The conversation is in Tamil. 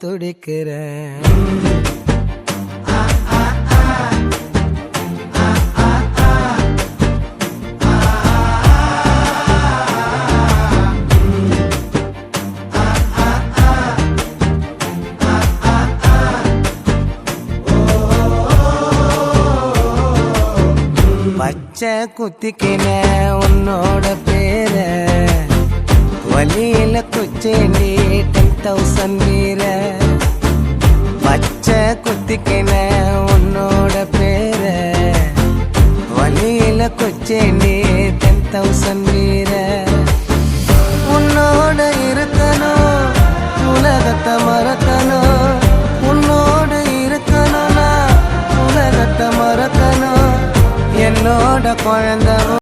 துடிக்கிறேன். பச்சை குத்திக்கின உன்னோட பேர வலியில குச்சேண்டி 10,000 வீர. பச்சை குத்திக்கின உன்னோட பேர வலியில குச்சேண்டி 10,000 வீர. உன்னோட இருக்கணும் உலகத்தை மறக்கணும், உன்னோட இருக்கணும்னா உலகத்தை மறக்கணும். என்னோட குழந்தை